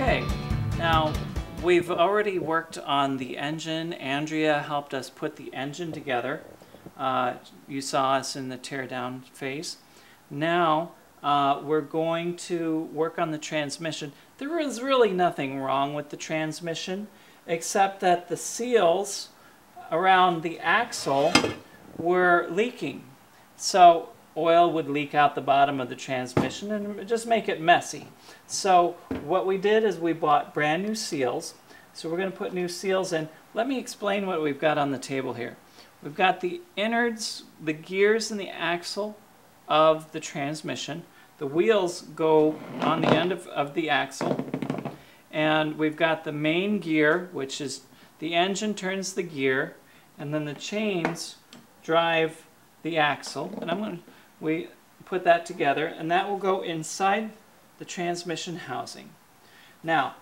Okay, now we've already worked on the engine. Andrea helped us put the engine together. You saw us in the teardown phase. Now we're going to work on the transmission. There is really nothing wrong with the transmission except that the seals around the axle were leaking. So oil would leak out the bottom of the transmission and just make it messy. So what we did is we bought brand new seals. So we're going to put new seals in. Let me explain what we've got on the table here. We've got the innards, the gears and the axle of the transmission. The wheels go on the end of the axle. And we've got the main gear, which is the engine turns the gear, and then the chains drive the axle. And we put that together, and that will go inside the transmission housing. Now,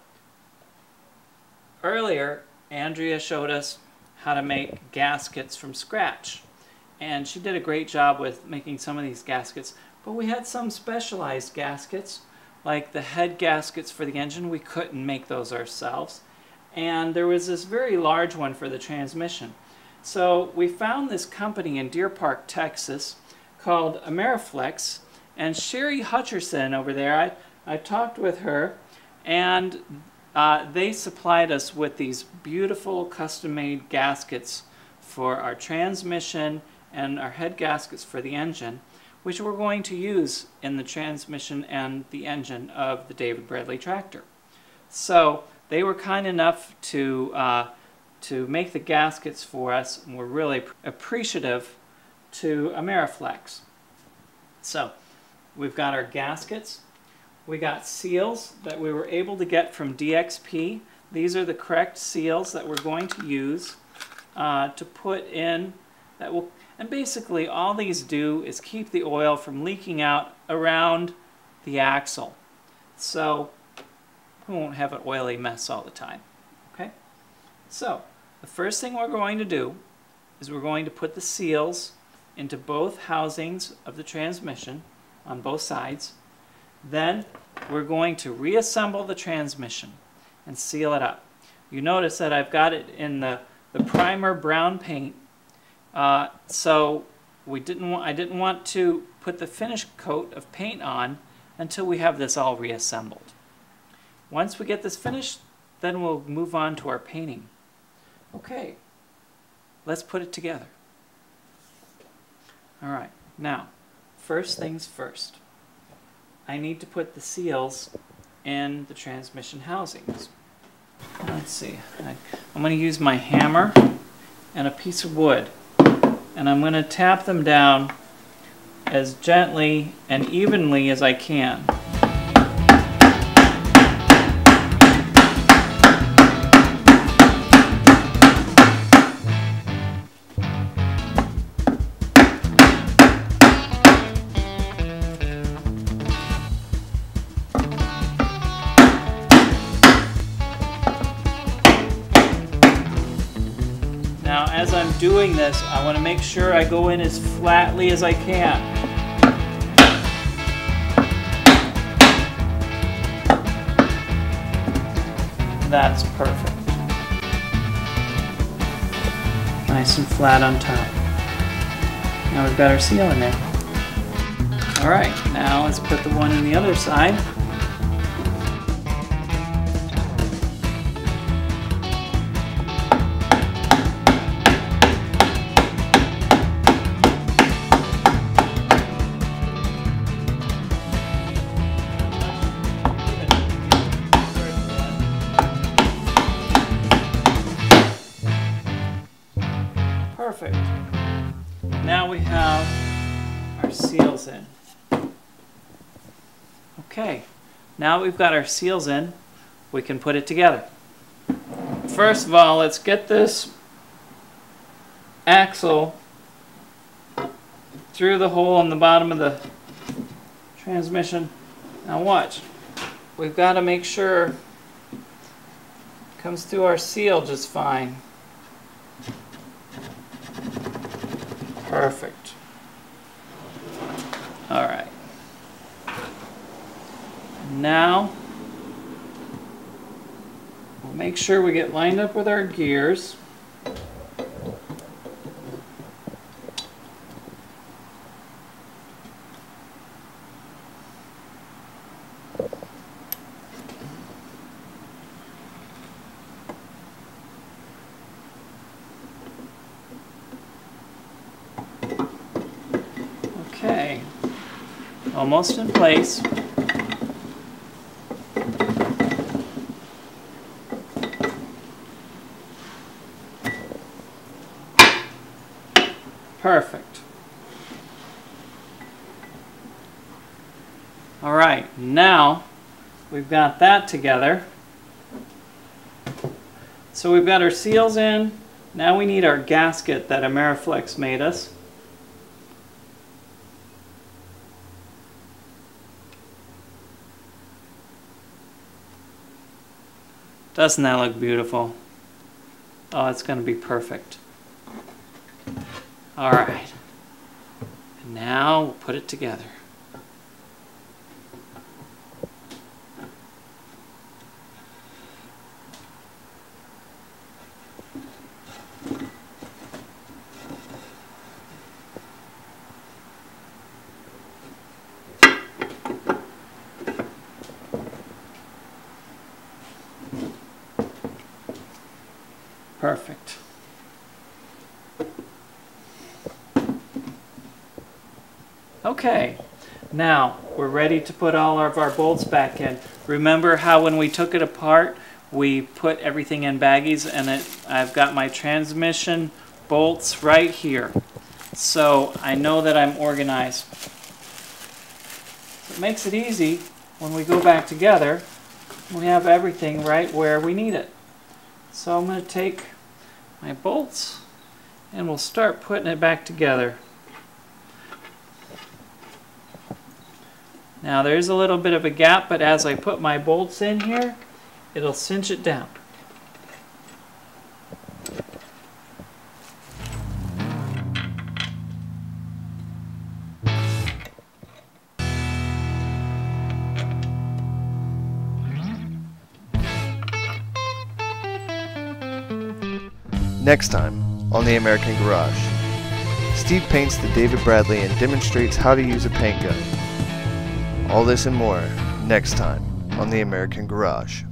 earlier, Andrea showed us how to make gaskets from scratch. And she did a great job with making some of these gaskets. But we had some specialized gaskets, like the head gaskets for the engine. We couldn't make those ourselves. And there was this very large one for the transmission. So we found this company in Deer Park, Texas, called Ameriflex. And Sherry Hutcherson over there, I talked with her, and they supplied us with these beautiful custom-made gaskets for our transmission and our head gaskets for the engine, which we're going to use in the transmission and the engine of the David Bradley tractor. So they were kind enough to make the gaskets for us, and we're really appreciative to Ameriflex. So we've got our gaskets. We got seals that we were able to get from DXP. These are the correct seals that we're going to use to put in. And basically all these do is keep the oil from leaking out around the axle. So we won't have an oily mess all the time. Okay? So the first thing we're going to do is we're going to put the seals into both housings of the transmission on both sides. Then we're going to reassemble the transmission and seal it up. You notice that I've got it in the primer brown paint. So I didn't want to put the finish coat of paint on until we have this all reassembled. Once we get this finished, then we'll move on to our painting. Okay, let's put it together. All right, now, first things first. I need to put the seals in the transmission housings. Let's see, I'm going to use my hammer and a piece of wood, and I'm going to tap them down as gently and evenly as I can. Now, as I'm doing this, I want to make sure I go in as flatly as I can. That's perfect. Nice and flat on top. Now we've got our seal in there. All right, now let's put the one on the other side. Perfect. Now we have our seals in. Okay, now we've got our seals in, we can put it together. First of all, let's get this axle through the hole in the bottom of the transmission. Now watch. We've got to make sure it comes through our seal just fine. Perfect. All right. Now make sure we get lined up with our gears. Okay, almost in place. Perfect. All right, now we've got that together. So we've got our seals in. Now we need our gasket that Ameriflex made us. Doesn't that look beautiful? Oh, it's going to be perfect. All right. And now we'll put it together. Perfect. Okay, now we're ready to put all of our bolts back in. Remember how when we took it apart, we put everything in baggies, and I've got my transmission bolts right here. So I know that I'm organized. So it makes it easy when we go back together. We have everything right where we need it. So I'm going to take my bolts and we'll start putting it back together. Now there's a little bit of a gap, but as I put my bolts in here, it'll cinch it down. Next time on The American Garage, Steve paints the David Bradley and demonstrates how to use a paint gun. All this and more next time on The American Garage.